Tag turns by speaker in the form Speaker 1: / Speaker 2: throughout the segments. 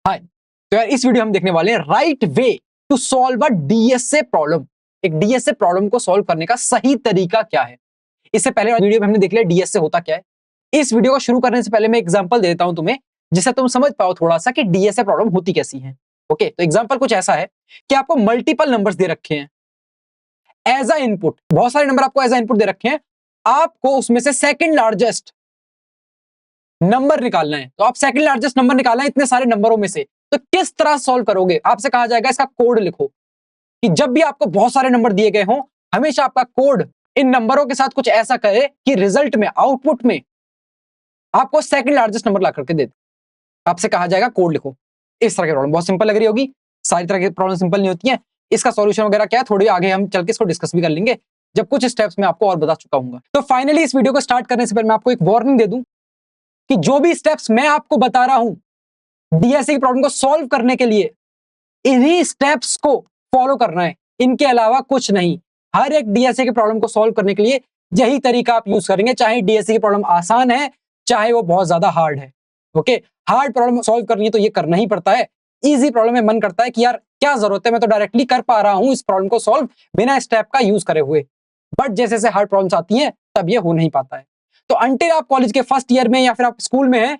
Speaker 1: हाय, तो यार इस वीडियो हम देखने वाले हैं right way to solve a DSA problem. एक डीएसए प्रॉब्लम को सॉल्व करने का सही तरीका क्या है। इससे पहले वीडियो में हमने देख लिया डीएसए होता क्या है। इस वीडियो को शुरू करने से पहले मैं एग्जांपल दे देता हूं तुम्हें, जिससे तुम समझ पाओ थोड़ा सा कि डीएसए प्रॉब्लम होती कैसी है। ओके, तो एग्जांपल कुछ ऐसा है कि आपको मल्टीपल नंबर्स दे रखे हैं एज अ इनपुट। बहुत सारे नंबर आपको एज अ इनपुट दे रखे हैं, आपको उसमें से सेकंड लार्जेस्ट नंबर निकालना है। तो आप सेकंड लार्जेस्ट नंबर निकालना है इतने सारे नंबरों में से, तो किस तरह सॉल्व करोगे। आपसे कहा जाएगा इसका कोड लिखो, कि जब भी आपको बहुत सारे नंबर दिए गए हों, हमेशा आपका कोड इन नंबरों के साथ कुछ ऐसा कहे कि रिजल्ट में, आउटपुट में आपको सेकंड लार्जेस्ट नंबर ला करके दे दे। आपसे कहा जाएगा कोड लिखो। इस तरह की प्रॉब्लम बहुत सिंपल लग रही होगी, सारी तरह की प्रॉब्लम सिंपल नहीं होती है। इसका सॉल्यूशन वगैरह क्या है थोड़ी आगे हम चल के इसको डिस्कस भी कर लेंगे, जब कुछ स्टेप्स में आपको और बता चुका हूं। तो फाइनली इस वीडियो को स्टार्ट करने से पहले मैं आपको एक वार्निंग दे दूं कि जो भी स्टेप्स मैं आपको बता रहा हूं डीएसए की प्रॉब्लम को सॉल्व करने के लिए, इन्हीं स्टेप्स को फॉलो करना है, इनके अलावा कुछ नहीं। हर एक डीएसए की प्रॉब्लम को सॉल्व करने के लिए यही तरीका आप यूज करेंगे, चाहे डीएसए की प्रॉब्लम आसान है चाहे वो बहुत ज्यादा हार्ड है। ओके, हार्ड प्रॉब्लम सॉल्व करनी है तो ये करना ही पड़ता है। इजी प्रॉब्लम में मन करता है कि यार क्या जरूरत है, मैं तो डायरेक्टली कर पा रहा हूं इस प्रॉब्लम को सॉल्व बिना स्टेप का यूज करे हुए। बट जैसे जैसे हार्ड प्रॉब्लम्स आती हैं तब ये हो नहीं पाता है। तो अंटिल आप कॉलेज के फर्स्ट ईयर में या फिर आप स्कूल में हैं,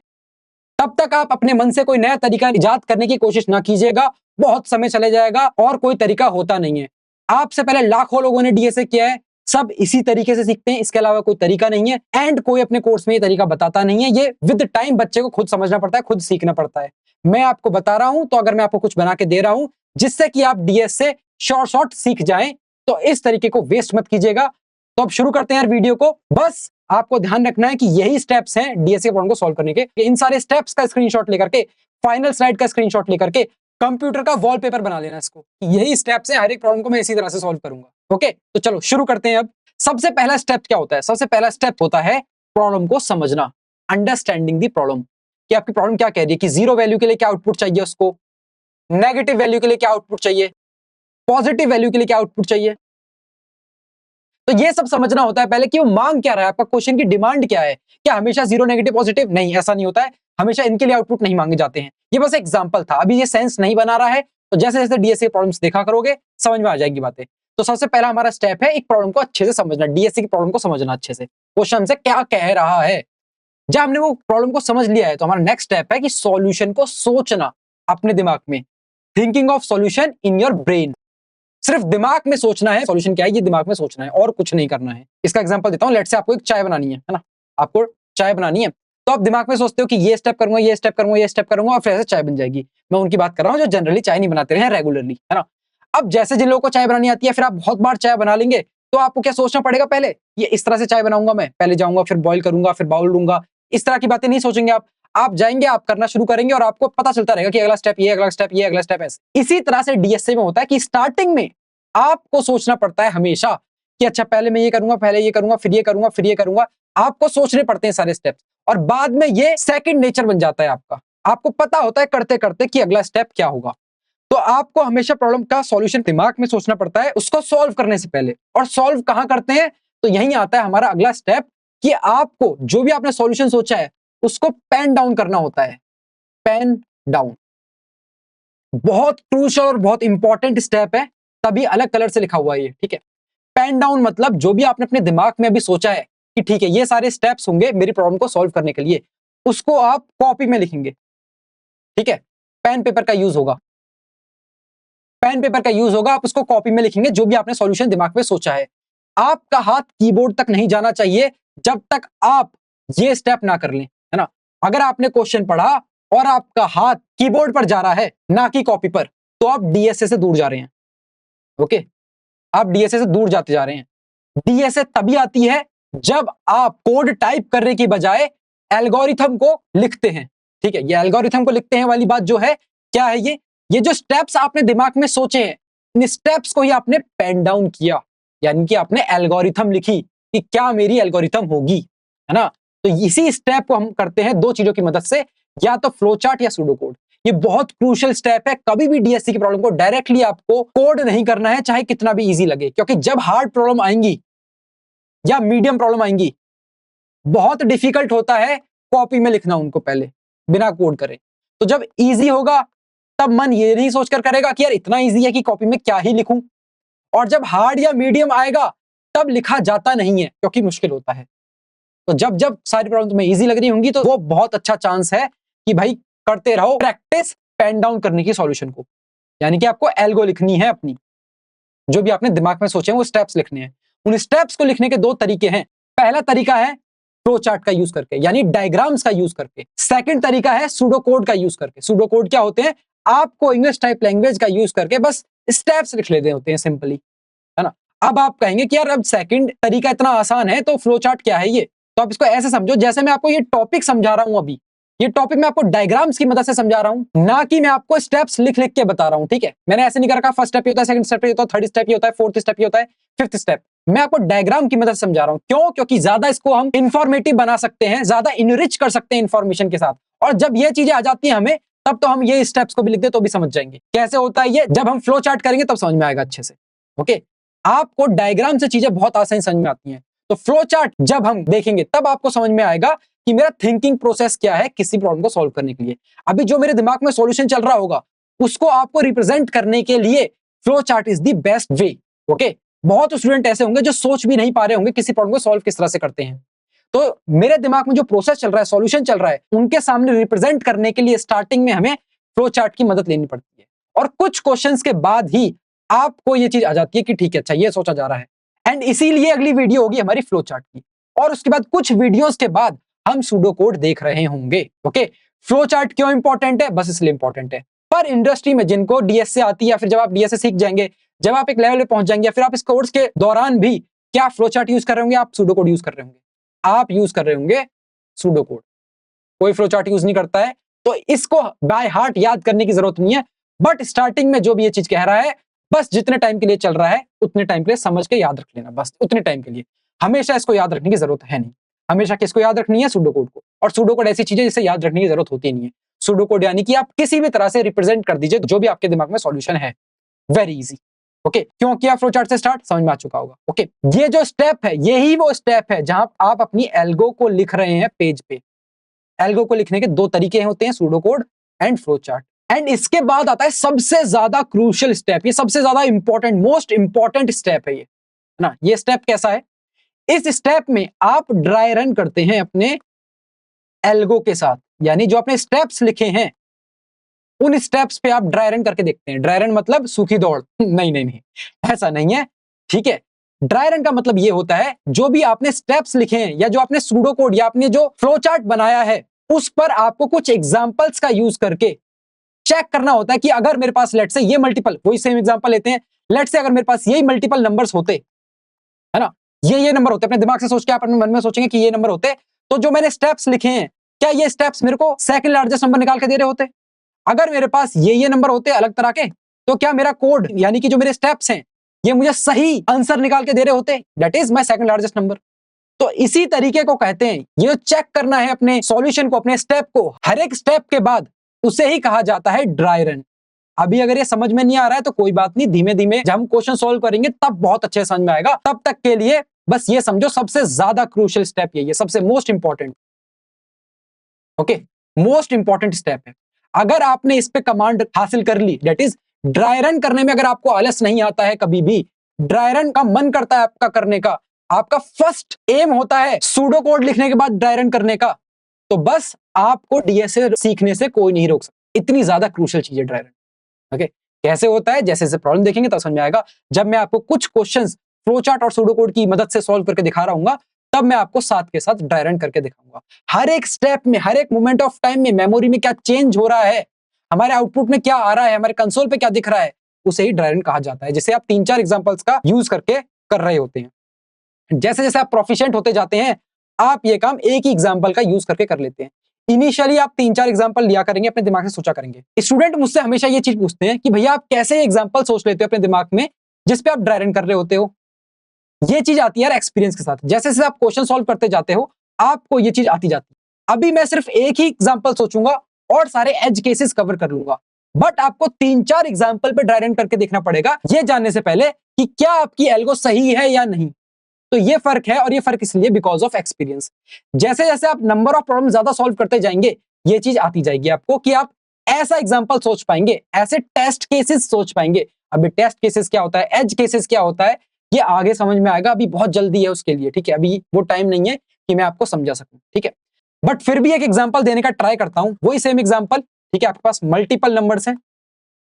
Speaker 1: तब तक आप अपने मन से कोई नया तरीका इजाद करने की कोशिश ना कीजिएगा। बहुत समय चले जाएगा और कोई तरीका होता नहीं है। आपसे पहले लाखों लोगों ने डीएसए किया है, सब इसी तरीके से सीखते हैं, इसके अलावा कोई तरीका नहीं है। एंड कोई अपने कोर्स में ये तरीका बताता नहीं है। ये विद टाइम बच्चे को खुद समझना पड़ता है, खुद सीखना पड़ता है। मैं आपको बता रहा हूं तो अगर मैं आपको कुछ बना के दे रहा हूं जिससे कि आप डीएसए शॉर्ट सीख जाएं, तो इस तरीके को वेस्ट मत कीजिएगा। तो अब शुरू करते हैं यार वीडियो को। बस आपको ध्यान रखना है कि यही स्टेप्स हैं डीएसए प्रॉब्लम को सॉल्व करने के। इन सारे स्टेप्स का स्क्रीनशॉट लेकर के, फाइनल स्लाइड का स्क्रीनशॉट लेकर के कंप्यूटर का वॉलपेपर बना लेना इसको। यही स्टेप्स हैं, हर एक प्रॉब्लम को मैं इसी तरह से सॉल्व करूंगा। ओके, तो चलो शुरू करते हैं। अब सबसे पहला स्टेप क्या होता है? सबसे पहला स्टेप होता है प्रॉब्लम को समझना, अंडरस्टैंडिंग दी प्रॉब्लम, कि आपकी प्रॉब्लम क्या कह रही है, कि जीरो वैल्यू के लिए क्या आउटपुट चाहिए उसको, नेगेटिव वैल्यू के लिए क्या आउटपुट चाहिए, पॉजिटिव वैल्यू के लिए क्या आउटपुट चाहिए। तो ये सब समझना होता है पहले कि वो मांग क्या रहा है, आपका क्वेश्चन की डिमांड क्या है। क्या हमेशा जीरो नेगेटिव पॉजिटिव? नहीं, ऐसा नहीं होता है। हमेशा इनके लिए आउटपुट नहीं मांगे जाते हैं। ये बस एग्जांपल था, अभी ये सेंस नहीं बना रहा है। तो जैसे जैसे डीएसए प्रॉब्लम्स देखा करोगे समझ में आ जाएगी बातें। तो सबसे पहला हमारा स्टेप है एक प्रॉब्लम को अच्छे से समझना, डीएसए की प्रॉब्लम को समझना अच्छे से, क्वेश्चन से क्या कह रहा है। जब हमने वो प्रॉब्लम को समझ लिया है तो हमारा नेक्स्ट स्टेप है कि सॉल्यूशन को सोचना अपने दिमाग में, thinking of solution in your brain. सिर्फ दिमाग में सोचना है सॉल्यूशन क्या है, ये दिमाग में सोचना है और कुछ नहीं करना है। इसका एग्जांपल देता हूं, लेट्स से आपको एक चाय बनानी है ना, आपको चाय बनानी है, तो आप दिमाग में सोचते हो कि ये स्टेप करूंगा, ये स्टेप करूंगा, ये स्टेप करूंगा और फिर ऐसे चाय बन जाएगी। मैं उनकी बात कर रहा हूं जो जनरली चाय नहीं बनाते रहे रेगुलरली, है ना। अब जैसे जिन लोगों को चाय बनानी आती है, फिर आप बहुत बार चाय बना लेंगे, तो आपको क्या सोचना पड़ेगा, पहले ये इस तरह से चाय बनाऊंगा, मैं पहले जाऊंगा फिर बॉईल करूंगा फिर बाउल लूंगा। इस तरह की बातें नहीं सोचेंगे आप जाएंगे, आप करना शुरू करेंगे और आपको पता चलता रहेगा कि अगला स्टेप ये, अगला स्टेप ये, अगला स्टेप ऐसे। इसी तरह से डीएसए में होता है कि स्टार्टिंग में आपको सोचना पड़ता है हमेशा कि अच्छा पहले मैं ये करूंगा, पहले ये करूंगा, फिर ये करूंगा, फिर ये करूंगा। आपको सोचने पड़ते हैं सारे स्टेप्स और बाद में ये सेकंड नेचर बन जाता है आपका। आपको पता होता है करते करते कि अगला स्टेप क्या होगा। तो आपको हमेशा प्रॉब्लम का सॉल्यूशन दिमाग में सोचना पड़ता है उसको सॉल्व करने से पहले। और सॉल्व कहां करते हैं? तो यही आता है हमारा अगला स्टेप कि आपको जो भी आपने सॉल्यूशन सोचा है उसको पेन डाउन करना होता है। पेन डाउन बहुत क्रूशियल और बहुत इंपॉर्टेंट स्टेप है, तभी अलग कलर से लिखा हुआ है ये, ठीक है। पेन डाउन मतलब जो भी आपने अपने दिमाग में अभी सोचा है कि ठीक है ये सारे स्टेप्स होंगे मेरी प्रॉब्लम को सॉल्व करने के लिए, उसको आप कॉपी में लिखेंगे, ठीक है। पेन पेपर का यूज होगा, पेन पेपर का यूज होगा, आप उसको कॉपी में लिखेंगे जो भी आपने सॉल्यूशन दिमाग में सोचा है। आपका हाथ कीबोर्ड तक नहीं जाना चाहिए जब तक आप ये स्टेप ना कर लें, है ना। अगर आपने क्वेश्चन पढ़ा और आपका हाथ कीबोर्ड पर जा रहा है ना कि कॉपी पर, तो आप डीएसए से दूर जा रहे हैं। ओके, आप डीएसए से दूर जाते जा रहे हैं। डीएसए तभी आती है जब आप कोड टाइप करने की बजाय एल्गोरिथम को लिखते हैं, ठीक है। ये एल्गोरिथम को लिखते हैं वाली बात जो है, क्या है ये जो स्टेप्स आपने दिमाग में सोचे हैं, इन स्टेप्स को ही आपने पेन डाउन किया, यानी कि आपने एल्गोरिथम लिखी कि क्या मेरी एल्गोरिथम होगी, है ना। तो इसी स्टेप को हम करते हैं दो चीजों की मदद से, या तो फ्लो चार्ट या सूडो कोड। ये बहुत क्रूशियल स्टेप है। कभी भी डीएससी की प्रॉब्लम को डायरेक्टली आपको कोड नहीं करना है, चाहे कितना भी इजी लगे, क्योंकि जब हार्ड प्रॉब्लम आएंगी या मीडियम प्रॉब्लम आएंगी बहुत डिफिकल्ट होता है कॉपी में लिखना उनको पहले बिना कोड करे। तो जब इजी होगा तब मन ये नहीं सोचकर करेगा कि यार इतना इजी है कि कॉपी में क्या ही लिखूं, और जब हार्ड या मीडियम आएगा तब लिखा जाता नहीं है क्योंकि मुश्किल होता है। तो जब जब सारी प्रॉब्लम तुम्हें इजी लग रही होंगी तो वो बहुत अच्छा चांस है कि भाई करते रहो प्रैक्टिस पेन डाउन करने की सॉल्यूशन को, यानी कि आपको एल्गो लिखनी है अपनी, जो भी आपने दिमाग में सोचे वो स्टेप्स लिखने हैं। उन स्टेप्स को लिखने के दो तरीके हैं। पहला तरीका है फ्लो चार्ट का यूज करके, यानी डायग्राम्स का यूज करके। सेकंड तरीका है सूडो कोड का यूज करके। सूडो कोड क्या होते हैं? आपको इंग्लिश टाइप लैंग्वेज का यूज करके बस स्टेप्स लिख लेते होते हैं सिंपली, है ना। अब आप कहेंगे कि यार अब सेकंड तरीका इतना आसान है तो फ्लो चार्ट क्या है ये? तो आप इसको ऐसे समझो जैसे मैं आपको ये टॉपिक समझा रहा हूं अभी, ये टॉपिक मैं आपको डायग्राम्स की मदद से समझा रहा हूं, ना कि मैं आपको स्टेप्स लिख लिख के बता रहा हूं, ठीक है। मैंने ऐसे नहीं कर रखा फर्स्ट स्टेप ये होता है, सेकंड स्टेप ये होता है, थर्ड स्टेप ये होता है, फोर्थ स्टेप ये होता है, फिफ्थ स्टेप। मैं आपको डायग्राम की मदद से समझा रहा हूं। क्यों? क्योंकि ज्यादा इसको हम इंफॉर्मेटिव बना सकते हैं, ज्यादा इनरिच कर सकते हैं इंफॉर्मेशन के साथ। और जब ये चीजें आ जाती हैं हमें, तब तो हम ये स्टेप्स को भी लिख दे तो भी समझ जाएंगे कैसे होता है ये। जब हम फ्लो चार्ट करेंगे तब समझ में आएगा अच्छे से। ओके, आपको डायग्राम से चीजें बहुत आसानी समझ में आती हैं, तो फ्लो चार्ट जब हम देखेंगे तब आपको समझ में आएगा कि मेरा थिंकिंग प्रोसेस क्या है किसी प्रॉब्लम को सॉल्व करने के लिए। अभी जो मेरे दिमाग में सॉल्यूशन चल रहा होगा उसको आपको रिप्रेजेंट करने के लिए flow chart is the best way. Okay, बहुत स्टूडेंट ऐसे होंगे जो सोच भी नहीं पा रहे होंगे किसी प्रॉब्लम को सॉल्व किस तरह से करते हैं। तो मेरे दिमाग में जो प्रोसेस चल रहा है, सॉल्यूशन चल रहा है, उनके सामने रिप्रेजेंट करने के लिए स्टार्टिंग में हमें फ्लो चार्ट की मदद लेनी पड़ती है। और कुछ क्वेश्चंस के बाद ही आपको ये चीज आ जाती है कि ठीक है, अच्छा ये सोचा जा रहा है। एंड इसीलिए अगली वीडियो होगी हमारी फ्लो चार्ट की, और उसके बाद कुछ वीडियोस के बाद हम सूडो कोड देख रहे होंगे। ओके, फ्लो चार्ट क्यों इंपॉर्टेंट है? बस इसलिए इंपॉर्टेंट है। पर इंडस्ट्री में जिनको डीएसए आती है, या फिर जब आप डीएसए सीख जाएंगे, जब आप एक लेवल पे पहुंच जाएंगे, या फिर आप इस कोर्स के दौरान भी क्या फ्लो चार्ट यूज कर रहे होंगे? आप सूडो कोड यूज कर रहे होंगे। आप यूज कर रहे होंगे सूडो कोड, कोई फ्लो चार्ट यूज नहीं करता है। तो इसको बाय हार्ट याद करने की जरूरत नहीं है, बट स्टार्टिंग में जो भी ये चीज कह रहा है, बस जितने टाइम के लिए चल रहा है उतने टाइम के लिए समझ के याद रख लेना, बस उतने टाइम के लिए। हमेशा इसको याद रखने की जरूरत है नहीं। हमेशा किसको याद रखनी है? सूडो कोड को। और सूडो कोड ऐसी चीज है जिसे याद रखने की जरूरत होती नहीं है। सूडो कोड यानी कि आप किसी भी तरह से रिप्रेजेंट कर दीजिए जो भी आपके दिमाग में सॉल्यूशन है, वेरी इजी। ओके, क्यों किया फ्लो चार्ट से स्टार्ट? समझ में आ चुका होगा। ओके, ये जो स्टेप है यही वो स्टेप है जहां आप अपनी एल्गो को लिख रहे हैं पेज पे। एल्गो को लिखने के दो तरीके होते हैं, pseudo code and flow chart. And इसके बाद आता है सबसे ज्यादा क्रूशियल स्टेप, ये सबसे ज्यादा इंपॉर्टेंट, मोस्ट इंपॉर्टेंट स्टेप है ये, है ना। ये स्टेप कैसा है? इस स्टेप में आप ड्राई रन करते हैं अपने एल्गो के साथ, यानी जो आपने स्टेप्स लिखे हैं उन स्टेप्स पे आप ड्राई रन करके देखते हैं। ड्राई रन मतलब सूखी दौड़ नहीं नहीं नहीं, ऐसा नहीं है, ठीक है। ड्राई रन का मतलब ये होता है जो भी आपने स्टेप्स लिखे हैं, या जो आपने सूडो कोड या आपने जो फ्लो चार्ट बनाया है, उस पर आपको कुछ एग्जांपल्स का यूज करके चेक करना होता है कि अगर मेरे पास लेट से ये मल्टीपल, वही सेम एग्जांपल लेते हैं, लेट से अगर मेरे पास यही मल्टीपल नंबर्स होते, है ना, ये नंबर होते, अपने दिमाग से सोच के आप अपने मन में सोचेंगे कि ये नंबर होते, तो जो मैंने स्टेप्स लिखे हैं क्या ये स्टेप्स मेरे को सेकंड लार्जेस्ट नंबर निकाल के दे रहे होते? अगर मेरे पास ये नंबर होते अलग तरह के, तो क्या मेरा कोड यानी कि जो मेरे स्टेप्स हैं ये मुझे सही आंसर निकाल के दे रहे होते? That is my second largest number. तो इसी तरीके को कहते हैं, ये चेक करना है अपने सॉल्यूशन को, अपने स्टेप को, हर एक स्टेप के बाद, उसे ही कहा जाता है ड्राई रन। अभी अगर ये समझ में नहीं आ रहा है तो कोई बात नहीं, धीमे धीमे जब हम क्वेश्चन सोल्व करेंगे तब बहुत अच्छे समझ में आएगा। तब तक के लिए बस ये समझो सबसे ज्यादा क्रूशियल स्टेप यही है, सबसे most important. Okay, most important step है। अगर आपने इस पे कमांड हासिल कर ली, दैट इज ड्राई रन करने में अगर आपको आलस नहीं आता है, कभी भी ड्राई रन का मन करता है आपका करने का, आपका फर्स्ट एम होता है सूडो कोड लिखने के बाद ड्राई रन करने का, तो बस आपको डीएसए सीखने से कोई नहीं रोक सकता। इतनी ज्यादा क्रूशियल चीज है ड्राई रन। ओके, कैसे होता है? जैसे जैसे प्रॉब्लम देखेंगे तब समझ में आएगा। जब मैं आपको कुछ क्वेश्चंस फ्लो चार्ट और सूडो कोड की मदद से सॉल्व करके दिखा रहा हूँ, तब मैं आपको साथ के साथ ड्राई रन करके दिखाऊंगा। हर एक स्टेप में, हर एक मोमेंट ऑफ टाइम में मेमोरी में क्या चेंज हो रहा है, हमारे आउटपुट में क्या आ रहा है, हमारे कंसोल पे क्या दिख रहा है, उसे ही ड्राई रन कहा जाता है, जिसे आप 3-4 एग्जांपल्स का यूज करके कर रहे होते हैं। जैसे जैसे आप प्रोफिशिएंट होते जाते हैं, आप ये काम एक ही एग्जाम्पल का यूज करके कर लेते हैं। इनिशियली आप 3-4 एग्जांपल लिया करेंगे, अपने दिमाग से सोचा करेंगे। स्टूडेंट मुझसे हमेशा ये चीज पूछते हैं कि भैया आप कैसे एग्जांपल सोच लेते हो अपने दिमाग में जिस पे आप ड्राई रन कर रहे होते हो? ये चीज आती है यार एक्सपीरियंस के साथ। जैसे जैसे आप क्वेश्चन सॉल्व करते जाते हो, आपको ये चीज आती जाती है। अभी मैं सिर्फ एक ही एग्जांपल सोचूंगा और सारे एज केसेस कवर कर लूंगा, बट आपको 3-4 एग्जांपल पे ड्राई रन करके देखना पड़ेगा, ये जानने से पहले कि क्या आपकी एल्गो सही है या नहीं। तो ये फर्क है, और ये फर्क इसलिए बिकॉज ऑफ एक्सपीरियंस। जैसे जैसे आप नंबर ऑफ प्रॉब्लम ज्यादा सॉल्व करते जाएंगे, ये चीज आती जाएगी आपको कि आप ऐसा एग्जाम्पल सोच पाएंगे, ऐसे टेस्ट केसेस सोच पाएंगे। अभी टेस्ट केसेस क्या होता है, एज केसेस क्या होता है, ये आगे समझ में आएगा, अभी बहुत जल्दी है उसके लिए, ठीक है, अभी वो टाइम नहीं है कि मैं आपको समझा सकूं, ठीक है। बट फिर भी एक एग्जाम्पल देने का ट्राई करता हूं, वही सेम एग्जाम्पल, ठीक है। आपके पास मल्टीपल नंबर्स हैं,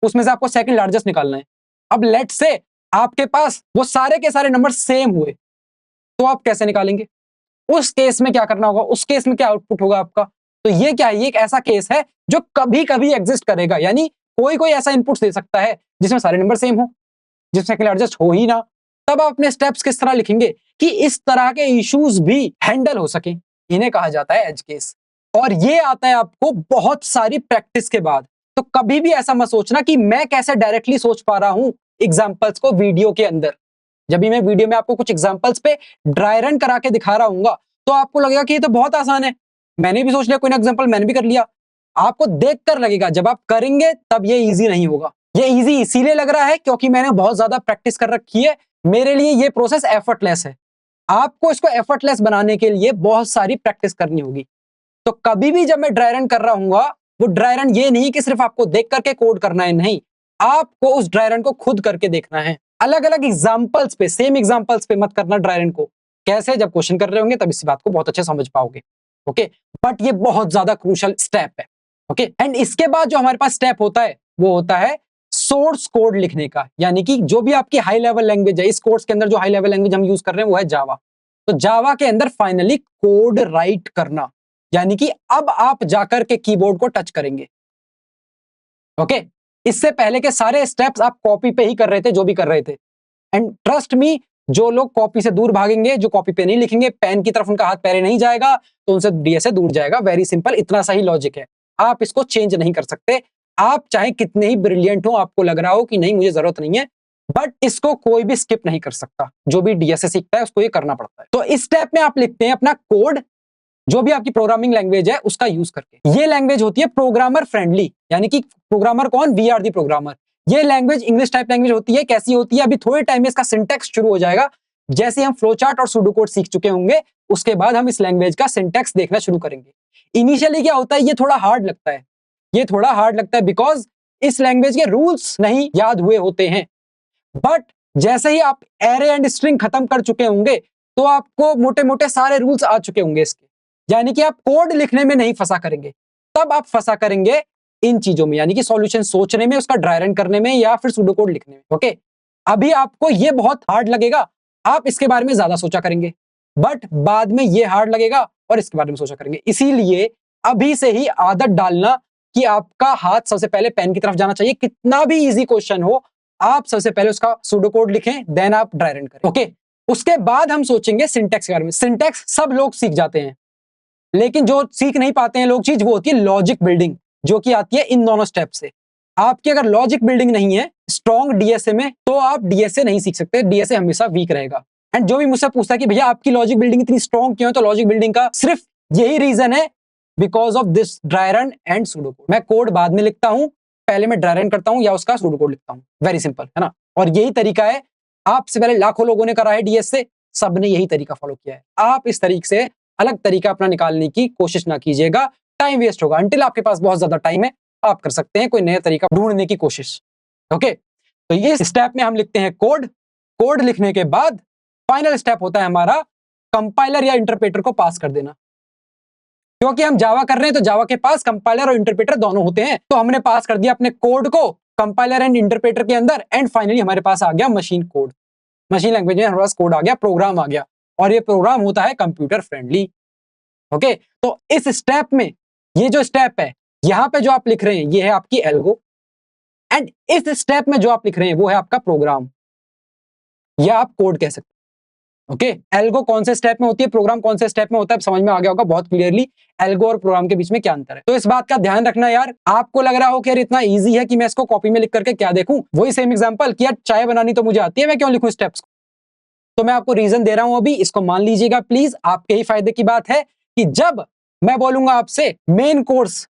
Speaker 1: उसमें से आपको सेकंड लार्जेस्ट निकालना है। अब लेट से आपके पास वो सारे के सारे नंबर सेम हुए, तो आप कैसे निकालेंगे? उस केस में क्या करना होगा, उस केस में क्या आउटपुट होगा आपका? तो ये क्या है, ये एक ऐसा केस है जो कभी कभी एग्जिस्ट करेगा, यानी कोई कोई ऐसा इनपुट दे सकता है जिसमें सारे नंबर सेम हो, जिसमें सेकंड लार्जेस्ट हो ही ना। तब आप अपने स्टेप्स किस तरह लिखेंगे कि इस तरह के इश्यूज भी हैंडल हो सके, इन्हें कहा जाता है एज केस। और ये आता है आपको बहुत सारी प्रैक्टिस के बाद। तो कभी भी ऐसा मत सोचना कि मैं कैसे डायरेक्टली सोच पा रहा हूं एग्जाम्पल्स को वीडियो के अंदर। जब भी मैं वीडियो में आपको कुछ एग्जाम्पल्स पे ड्राई रन करा के दिखा रहा हूँ, तो आपको लगेगा कि ये तो बहुत आसान है, मैंने भी सोच लिया, कोई ना एग्जाम्पल मैंने भी कर लिया। आपको देखकर लगेगा, जब आप करेंगे तब ये इजी नहीं होगा। ये इजी इसीलिए लग रहा है क्योंकि मैंने बहुत ज्यादा प्रैक्टिस कर रखी है, मेरे लिए ये प्रोसेस एफर्टलेस है। आपको इसको एफर्टलेस बनाने के लिए बहुत सारी प्रैक्टिस करनी होगी। तो कभी भी जब मैं ड्राई रन कर रहा हूँ, वो ड्राई रन ये नहीं कि सिर्फ आपको देख करके कोड करना है, नहीं, आपको उस ड्राई रन को खुद करके देखना है। अलग अलग एग्जाम्पल्स पे, सेम एग्जाम्पल्स पे मत करना ड्राई रन को। कैसे? जब क्वेश्चन कर रहे होंगे तब इसी बात को बहुत अच्छे समझ पाओगे, ओके। बट ये बहुत ज्यादा क्रूशियल स्टेप है, ओके। एंड इसके बाद जो हमारे पास स्टेप होता है वो होता है सोर्स कोड लिखने का, यानी कि जो भी आपकी हाई लेवल लैंग्वेज है, इस कोर्स के अंदर जो हाई लेवल लैंग्वेज हम यूज कर रहे हैं वो है जावा। तो जावा के अंदर फाइनली कोड राइट करना, यानी कि अब आप जाकर के कीबोर्ड को टच करेंगे, ओके। इससे पहले के सारे स्टेप्स आप कॉपी पे ही कर रहे थे, जो भी कर रहे थे। एंड ट्रस्ट मी, जो लोग कॉपी से दूर भागेंगे, जो कॉपी पे नहीं लिखेंगे, पेन की तरफ उनका हाथ पैरे नहीं जाएगा, तो उनसे डीएसए दूर जाएगा। वेरी सिंपल, इतना सा ही लॉजिक है। आप इसको चेंज नहीं कर सकते। आप चाहे कितने ही ब्रिलियंट हो, आपको लग रहा हो कि नहीं मुझे जरूरत नहीं है, बट इसको कोई भी स्किप नहीं कर सकता। जो भी डीएसए सीखता है उसको ये करना पड़ता है। तो इस स्टेप में आप लिखते हैं अपना कोड, जो भी आपकी प्रोग्रामिंग लैंग्वेज है उसका यूज करके। ये लैंग्वेज होती है प्रोग्रामर फ्रेंडली, यानी कि प्रोग्रामर कौन? We are the programmer. ये लैंग्वेज इंग्लिश टाइप लैंग्वेज होती है। कैसी होती है? अभी थोड़े टाइम में इसका सिंटैक्स शुरू हो जाएगा। जैसे हम फ्लोचार्ट और सूडोकोड सीख चुके होंगे, उसके बाद हम इस लैंग्वेज का सिंटैक्स देखना शुरू करेंगे। इनिशियली क्या होता है, ये थोड़ा हार्ड लगता है, ये थोड़ा हार्ड लगता है बिकॉज इस लैंग्वेज के रूल्स नहीं याद हुए होते हैं। बट जैसे ही आप एरे एंड स्ट्रिंग खत्म कर चुके होंगे, तो आपको मोटे मोटे सारे रूल्स आ चुके होंगे इसके, यानी कि आप कोड लिखने में नहीं फंसा करेंगे। तब आप फंसा करेंगे इन चीजों में, यानी कि सॉल्यूशन सोचने में, उसका ड्राई रन करने में, या फिर सूडो कोड लिखने में, ओके। अभी आपको ये बहुत हार्ड लगेगा, आप इसके बारे में ज्यादा सोचा करेंगे, बट बाद में ये हार्ड लगेगा और इसके बारे में सोचा करेंगे। इसीलिए अभी से ही आदत डालना कि आपका हाथ सबसे पहले पेन की तरफ जाना चाहिए। कितना भी इजी क्वेश्चन हो, आप सबसे पहले उसका सूडो कोड लिखें, देन आप ड्राई रन करें, ओके। उसके बाद हम सोचेंगे सिंटैक्स के बारे में। सिंटैक्स सब लोग सीख जाते हैं, लेकिन जो सीख नहीं पाते हैं लोग चीज, वो होती है लॉजिक बिल्डिंग, जो कि आती है इन दोनों स्टेप से। आपकी अगर लॉजिक बिल्डिंग नहीं है स्ट्रॉन्ग डीएसए में, तो आप डीएसए नहीं सीख सकते। डीएसए हमेशा वीक रहेगा। एंड जो भी मुझसे पूछता है कि भैया आपकी लॉजिक बिल्डिंग इतनी स्ट्रॉन्ग क्यों है, तो लॉजिक बिल्डिंग का सिर्फ यही रीजन है, because of this dry run and pseudo code. मैं कोड बाद में लिखता हूं, पहले मैं ड्राई रन करता हूं या उसका सूडो कोड लिखता हूं। वेरी सिंपल है ना। और यही तरीका है, आपसे पहले लाखों लोगों ने करा है डीएसए, सबने यही तरीका फॉलो किया है। आप इस तरीके से अलग तरीका अपना निकालने की कोशिश ना कीजिएगा, टाइम वेस्ट होगा। अंटिल आपके पास बहुत ज्यादा टाइम है, आप कर सकते हैं कोई नया तरीका ढूंढने की कोशिश, ओके। तो ये स्टेप में हम लिखते हैं कोड। कोड लिखने के बाद फाइनल स्टेप होता है हमारा कंपाइलर या इंटरप्रेटर को पास कर देना। क्योंकि हम जावा कर रहे हैं, तो जावा के पास कंपाइलर और इंटरप्रेटर दोनों होते हैं। तो हमने पास कर दिया अपने कोड को कंपाइलर एंड इंटरप्रेटर के अंदर, एंड फाइनली हमारे पास आ गया मशीन कोड। मशीन लैंग्वेज में हमारे पास कोड आ गया, प्रोग्राम आ गया, और ये प्रोग्राम होता है कंप्यूटर फ्रेंडली, ओके। तो इस स्टेप में, ये जो स्टेप है यहां पे जो आप लिख रहे हैं, ये है आपकी एल्गो, एंड इस स्टेप में जो आप लिख रहे हैं वो है आपका प्रोग्राम, या आप कोड कह सकते हैं, ओके। एल्गो कौन से स्टेप में होती है, प्रोग्राम कौन से स्टेप में होता है, समझ में आ गया होगा बहुत क्लियरली एल्गो और प्रोग्राम के बीच में क्या अंतर है। तो इस बात का ध्यान रखना यार। आपको लग रहा हो कि यार इतना इजी है कि मैं इसको कॉपी में लिख करके क्या देखूं, वही सेम एग्जांपल कि यार चाय बनानी तो मुझे आती है, मैं क्यों लिखूं स्टेप्स को। तो मैं आपको रीजन दे रहा हूं अभी, इसको मान लीजिएगा प्लीज। आपके ही फायदे की बात है कि जब मैं बोलूंगा आपसे मेन कोर्स,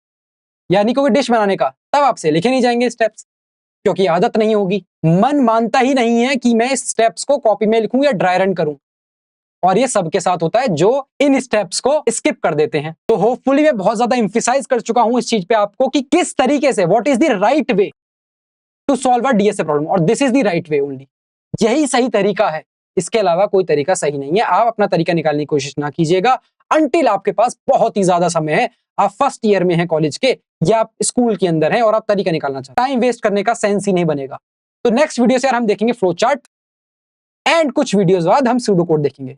Speaker 1: यानी कोई डिश बनाने का, तब आपसे लिखे नहीं जाएंगे स्टेप्स, क्योंकि आदत नहीं होगी। मन मानता ही नहीं है कि मैं स्टेप्स को कॉपी में लिखूं या ड्राई रन करूं। और ये सबके साथ होता है जो इन स्टेप्स को स्किप कर देते हैं। तो होपफुली मैं बहुत ज्यादा इंफिसाइज कर चुका हूं इस चीज पे आपको कि किस तरीके से what is the right way to solve a DSA problem, और this is the right way only. यही सही तरीका है, इसके अलावा कोई तरीका सही नहीं है। आप अपना तरीका निकालने की कोशिश ना कीजिएगा अंटिल आपके पास बहुत ही ज्यादा समय है, आप फर्स्ट ईयर में हैं कॉलेज के या आप स्कूल के अंदर हैं और आप तरीका निकालना चाहते हैं। टाइम वेस्ट करने का सेंस ही नहीं बनेगा। तो नेक्स्ट वीडियो से यार हम देखेंगे फ्लो चार्ट एंड कुछ वीडियोस बाद हम सूडो कोड देखेंगे।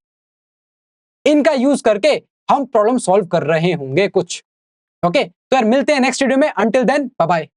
Speaker 1: इनका यूज करके हम प्रॉब्लम सॉल्व कर रहे होंगे कुछ। ओके, तो यार मिलते हैं नेक्स्ट वीडियो में। Until then bye bye.